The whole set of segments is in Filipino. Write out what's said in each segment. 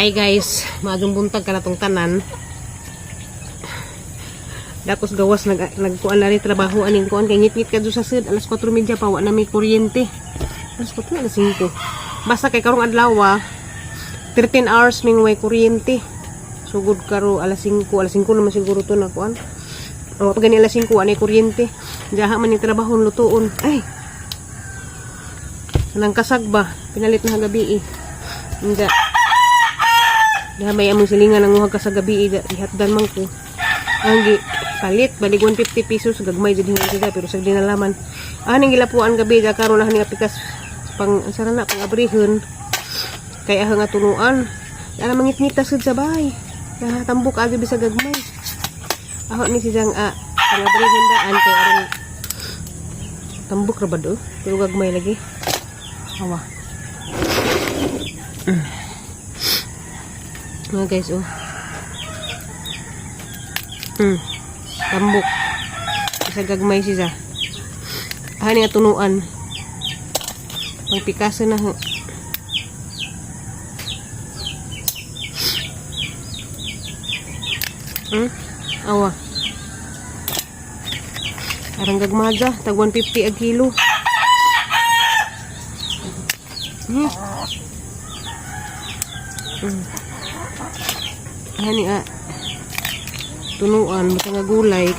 Hi guys, maadong buntag ka na tong tanan. Dakos gawas nagkuan na rin trabaho aning kuan kay ngit-ngit ka sa sud alas 4:30 pa wa na may kuryente. Alas 4 alas 5. Basta kay karong adlaw 13 hours ming way kuryente. Sugod karo alas 5 naman siguro to na kuan. O pag gani alas 5 anay kuryente. Diha man ni trabaho lutuon. Ay. Nang kasag ba pinalit na gabi eh. Nga. Diha may among silingan ang uhag ka sa gabi ihatdan man ko. Ang palit balik 150 pesos gagmay jud hinay sila pero sa dinalaman. Aning gilapuan gabi da karon na nga pikas pang sarana pang abrihon. Kay aha nga tunuan. Ana mangit-ngita sud sa bahay. Tambok agi bisa gagmay. Aho ni siyang pang abrihon daan kay aron tambok ra ba do? Pero gagmay lagi. Awa. Mga guys, tambok. Isa gagmay siya. Hani nga tunuan. Pang Picasso na. Awa. Arang gagmaja, tag 150 ag kilo. Hani tunuan basta nga gulay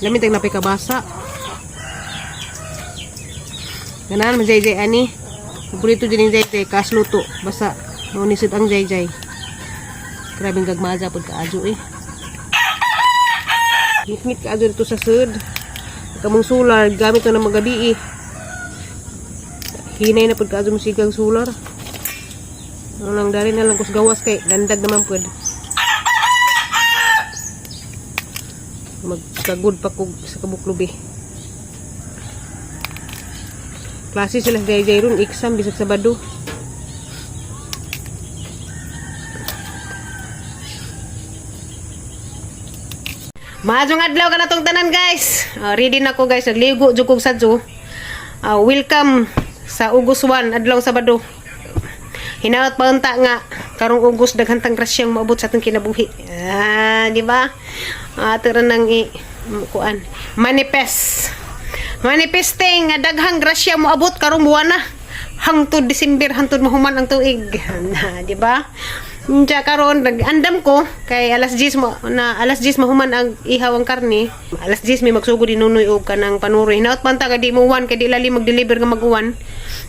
lamit ang napay kabasa ganan man jay ani paborito din jay kasluto basta nunisod ang jay grabing gagmaja pud kaajo ngit kaajo dito sa sud kamong solar gamit na magabi hinay na pud kaajo musigang solar. Nang dari na lang kus gawas kay landag naman pud. Magkagud pa ko sa kabuklubi. Klase sila jay ron exam bisag Sabado. Maadong adlaw ka na tong tanan guys. Ready na ko guys nagligo jud kog sadyo. Welcome sa August 1 adlaw Sabado. Hinaot pa unta nga karong August daghantang grasyang maabot sa atong kinabuhi. Di ba? Tara nang kuan. Manifesting nga daghang grasya moabot karong buwan na. Hangtod December hangtod mahuman ang tuig. Di ba? Diya karon andam ko kay alas 10 mahuman ang ihaw ang karne. Alas 10 may magsugod inunoy og kanang panuroy. Hinaot pa unta nga di mo uwan kay di lali mag-deliver nga mag-uwan.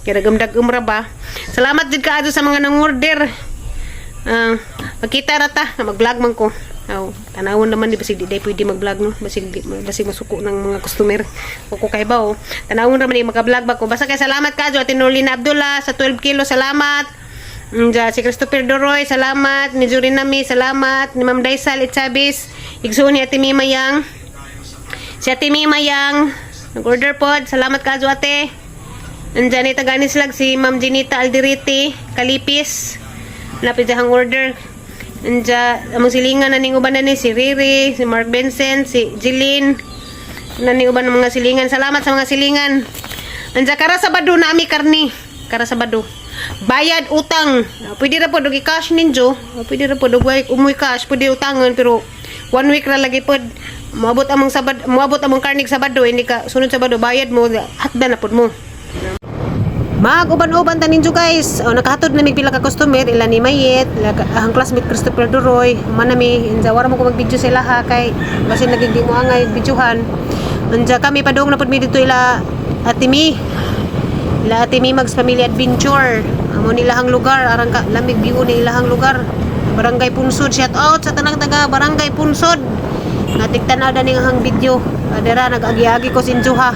Kaya gamdag umraba. Salamat jud kaadto sa mga nang-order. Magkita ra ta, mag-vlog man ko. Tanawon naman di basig di pwede mag-vlog no. Basig masuko ng mga customer. Ko kay bawo. Tanawon ra man maka-vlog ba ko. Basta kay salamat kaadto Ate Norlina Abdullah sa 12 kilo salamat. Si Christopher Doroy, salamat. Ni Jurinami, salamat. Ni Ma'am Daisal Itzabis. Igsuon ni Ate Mimayang. Si Ate Mimayang, nag-order pod. Salamat kaadto ate. Andyan itaganis lag si Ma'am Jenita Alderete Kalipis. Lapit ang order. Andyan among silingan naning uban na ni si Riri, si Mark Vincent, si Jeline. Naning uban ng mga silingan. Salamat sa mga silingan. Andyan kara Sabado na ami karni. Kara Sabado. Bayad utang. Pwede ra po dog i-cash ninyo. Pwede ra po dog umuy cash, pwede utangan pero 1 week ra lagi pod. Moabot among karnig Sabado, hindi ka sunod Sabado bayad mo hatda na pod mo. Mag-uban-uban taninyo guys. Nakahatod na may pila ka customer ila ni Mayet, ang classmate Christopher Doroy, manami inja wara mo ko mag-video sila ha kay basin nagigdi mo angay videohan. Anja kami padung na pod mi dito ila Ate Mi. Ila Ate Mi Mags Family Adventure. Amo nilahang lugar arang ka lamig view ni ilahang lugar. Barangay Punsod, shout out sa tanang taga Barangay Punsod. Natigtanaw da ning hang video. Adera nag-agi-agi ko sinjo ha.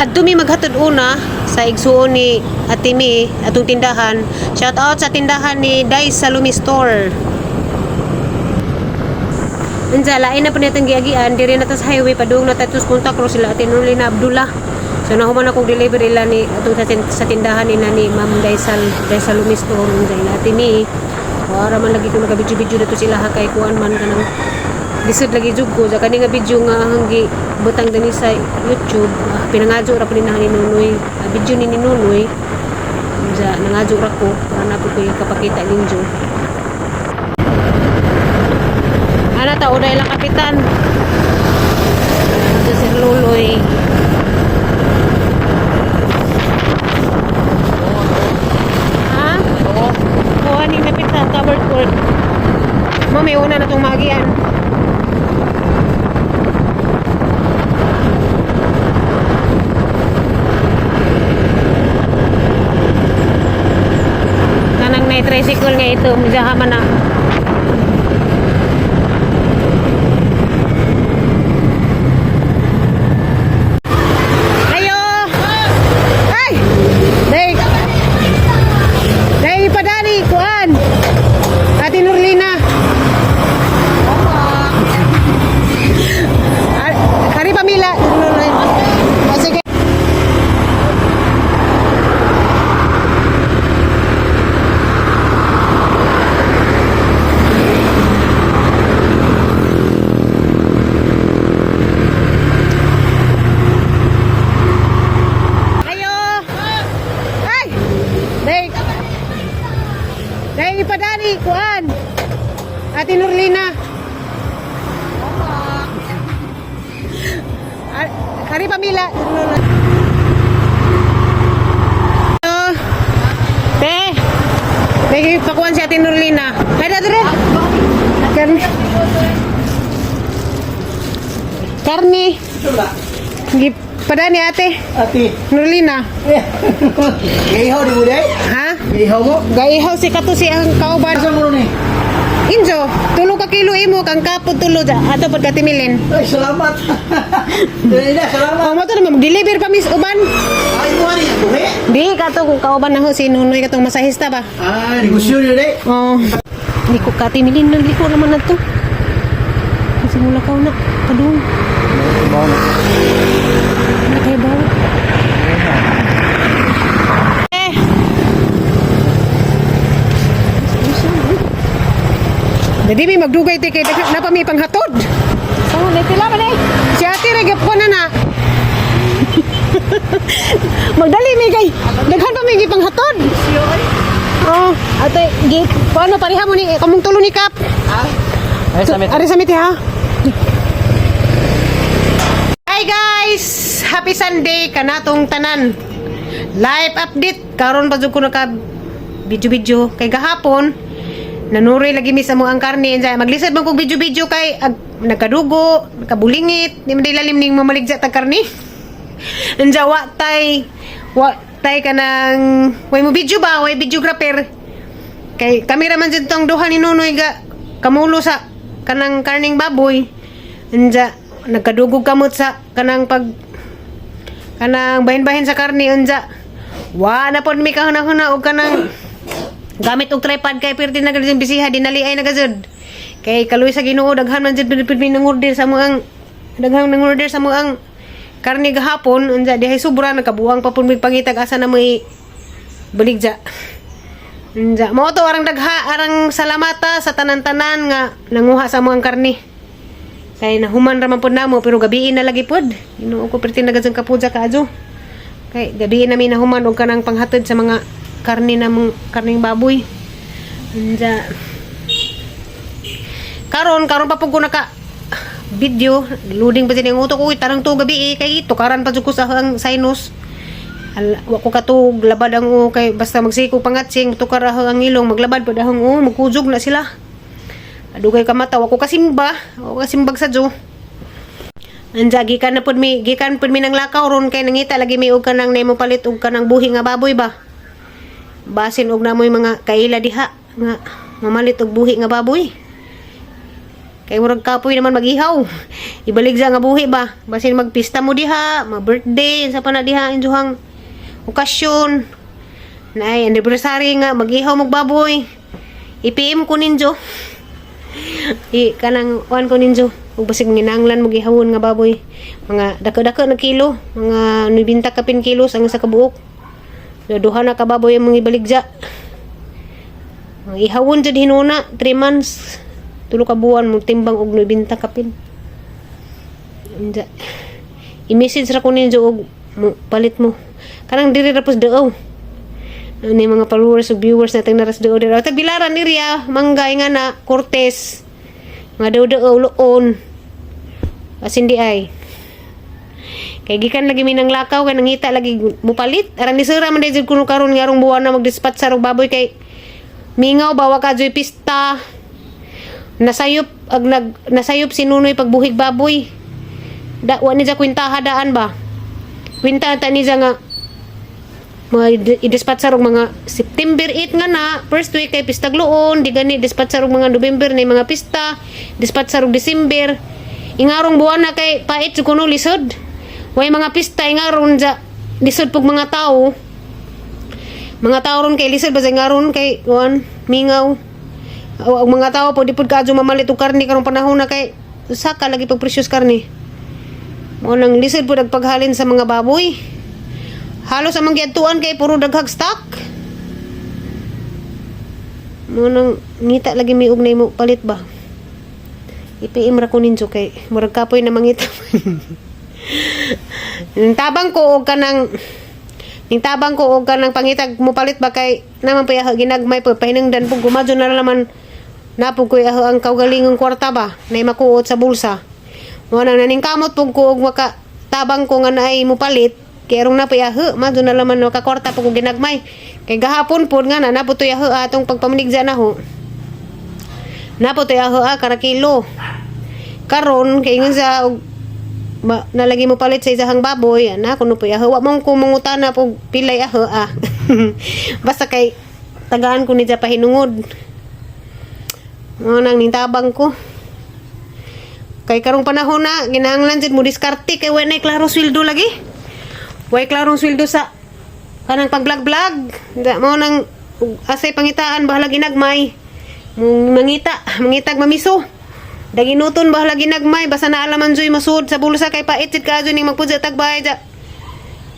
At dumi maghatod una sa igsuon ni Ate Mi atong tindahan. Shout out sa tindahan ni Dais Salumi Store. Unsa lain na po natang giagian diri na ta sa highway padung na tatus punta cross sila Ate Norlina Abdullah. So nahuman akong deliver ila ni atong sa tindahan ni Ma'am Dais Salumi Store unsa ila Ate Mi. Wala man lagi ko naka-video dito sila ha kay kuan man kanang lisod lagi jud ko sa kani nga video nga hanggi butang dani sa YouTube. Pinangadyo ra pud ni Nunoy video ni Nunoy Unsa nangadyo ra ko ana po ko kapakita ninyo. Ana ta uday lang kapitan. Ito Sir Luloy. Ha? Kuha ni napit sa covered court. May una na itong magian. Kanang may tricycle nga ito. Mijahaman na. Ayo! Ay! Day padani, kuan! Ate Nurlina. Kari pamila. Sige. Ayo. Ay. Day ipadani kuan. Ate Nurlina. Kari pamila. Lagi pakuan si Ate Nurlina. Hay dre. Karni. Karni. Gi pada ni Ate. Ati. Nurlina. Gaihaw di mo day? Ha? Gaihaw mo? Gaihaw si kato si ang kauban. Asa mo ni? Injo, tulo ka kilo imo kang kapod tulo ja. Ato pud katimilin. Ay, salamat. Dili na, salamat. Oh, mo to na mag-deliver pa mis uban. Ay, mo ni buhi. Di kato kung kauban na ho si Nunoy katong masahista ba. Ah, negosyo ni day. Oh. Di ko katimilin nang liko naman na to. Kasi mula ka na. Padung. Nakay ba? Jadi may magdugay ti kay na pa may panghatod. Oh, pila man eh. Si Ate regap ko na. Magdali mi kay. Daghan pa may panghatod. Oh, ate git paano pareha mo ni kamong tulo ni Kap? Ay, samit. Ari sa miti ha. Hi guys, happy Sunday kanatong tanan. Live update karon pa jud ko naka video kay gahapon. Nanuri lagi mi sa mo ang karne enjay maglisod man kog video kay nagkadugo, nakabulingit, di man lalim ning mamaligja tag karne. Enja wa tay kanang way mo video ba, way videographer. Kay cameraman jud tong duha ni Nunoy ga kamulo sa kanang karning baboy. Enja nagkadugog kamot sa kanang kanang bahin-bahin sa karne enja. Wa na pod mi kahuna-huna og kanang gamit og tripod kay perti na gadin bisiha dinali ay nagazud. Kay kaluy sa Ginoo daghan man jud pinipid nang order sa mo ang karne gahapon unsa dihay sobra nakabuang pa pud mig pangitag asa na may baligja. Unsa mao to arang arang salamata sa tanan-tanan nga nanguha sa mo ang karne. Kay nahuman ra man pud namo pero gabiin na lagi pud. Ginoo ko perti na gazud kapuja kaadyo. Kay gabiin na mi nahuman og kanang panghatod sa mga karning baboy. Anja. Karon pa pug ko naka video loading pa sining utok ko tarang to gabi kay tukaran pa jud ko sa ang sinus. Wa ko katug labad ang kay basta magsiko pangatsing tukar ang ilong maglabad pa dahong magkujog na sila. Adugay ka mata wa ko kasimbag sa jo. Anja gikan pud mi nang lakaw ron kay nangita lagi mi og kanang nemo palit og kanang buhi nga baboy ba. Basin og namoy mga kaila diha nga mamalit og buhi nga baboy. Kay murag kapoy naman magihaw. Ibaligja nga buhi ba. Basin magpista mo diha, ma-birthday sa pana diha injuhang okasyon. Nay anniversary nga magihaw magbaboy. IPM ko ninjo. Kanang kuan ko ninjo. Ug basig nginanglan magihawon nga baboy. Mga dako-dako na kilo, mga 90 kapin kilos ang sa kabuok. Duha na kababoy ang mga ibaligja. Ang ihawon jud hinuna 3 months. 3 ka buwan mo timbang og 90 kapin. Anja. I-message ra ko ninyo og palit mo. Kanang diri ra pus daaw. Ani mga followers ug viewers nating naras do dira. Tag bilaran area, manggay nga na Cortez. Mga do uloon. Asin di ay. Kay gikan lagi minang lakaw kay nangita lagi mupalit. Arang ni sira man dayjud kuno karon nga arong buwan na magdispatch sa rog baboy kay mingaw bawa ka joy pista. Nasayop si Nunoy pagbuhig baboy. Wa ni ja kwintaha daan ba? Kwinta ta ni ja nga i-dispatch sa rog mga September 8 nga na first week kay pista gluon di gani dispatch sa rog mga November ni mga pista dispatch sa rog December ingarong buwan na kay pait jud kuno lisod way mga pista ingaron ja lisod pug mga tao ron kay lisod ba ingaron kay kuan mingaw ang mga tao po di pud kadyo mamalit og karne karong panahon na kay saka lagi pag precious karne mo nang lisod pud ang paghalin sa mga baboy. Halos amang giadtuan kay puro daghag stock. Mo nang ngita lagi may ugnay mo palit ba. Ipiim ra ko ninyo kay murag kapoy na mangita. Tabang ko og kanang pangitag mo palit ba kay naman pa ginagmay pa pahinungdan pug gumadyo na naman napug ko ang kaugalingong kwarta ba nay makuot sa bulsa. Mo nang naningkamot pug ko og maka tabang ko nga naay mo palit. Kaya rong napayahe, madyo na laman nakakwarta po kong ginagmay. Kay gahapon po nga na, naputoyahe atong pagpamanigza na ho. Naputoyahe karakilo. Karon, kay nga sa, nalagi mo palit sa isahang baboy, na, kung napayahe, wak mong kumungutan na po pilay Basta kay, tagaan ko ni sa pahinungod. Nang nintabang ko. Kay karong panahon na, ginahanglan dyan mo diskarte, kay wala na klaro sweldo lagi. Way klarong sweldo sa kanang pag-vlog. Mo nang asay pangitaan bahala ginagmay. Mangitag mamiso. Daginuton bahala ginagmay basta na alaman joy masud sa bulsa kay paitit ka joy ning magpudya tagbay ja.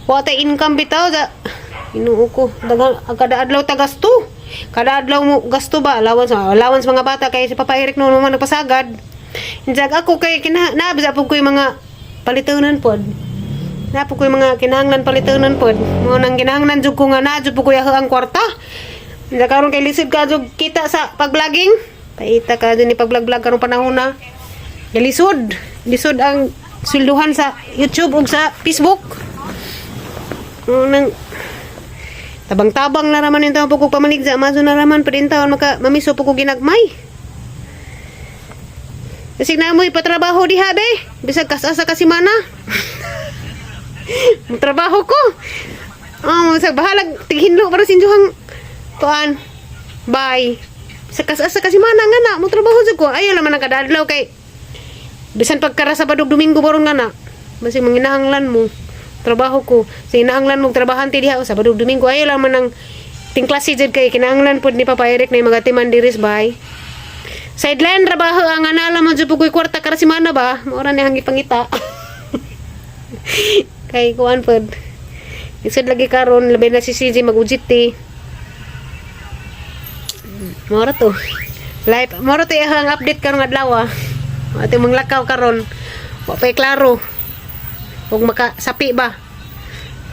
Wata income bitaw ja. Inuo ko kada adlaw ta gasto. Kada adlaw mo gasto ba allowance mga bata kay si Papa Eric no man nagpasagad. Injag ako kay kinabza pug koy mga palitunan pod. Napo ko yung mga kinahanglan palitunan pod. Mo nang kinahanglan jud ko nga na jud po ko ang kwarta. Nya karon kay lisod ka jud kita sa pag-vlogging. Paita ka jud ni pag-vlog karong panahon na. Lisod ang swelduhan sa YouTube ug sa Facebook. Mo nang tabang-tabang na raman yung po ko pamaligza. Maso na raman pa din taon mamiso po ko ginagmay. Kasi na mo ipatrabaho diha be. Bisag kasasa kasi mana. Trabaho ko. Sa bahalag tighinlo para sinjuhang tuan. Bye. Sa kasi mana nga na mo trabaho jud ko. Ayaw naman ang kadadlaw kay bisan pagkara Sabado Domingo baron nga na. Basi manginahanglan mo trabaho ko. Sa inahanglan mo trabahante diha Sabado Domingo ayaw lang man ang tingklase jud kay kinahanglan pud ni Papa Eric na mga timan diris bye. Sideline trabaho ang anala mo jud pugoy kwarta kara si mana ba. Mora ni hangi pangita. Kay kuan pod. Isod lagi karon labi na si CJ mag-UGT. Mora to. Live, mora to ang update karong adlaw. Ate mong lakaw karon. Wa pay klaro. Ug makasapi ba.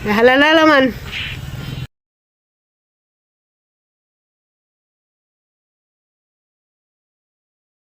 Halala man.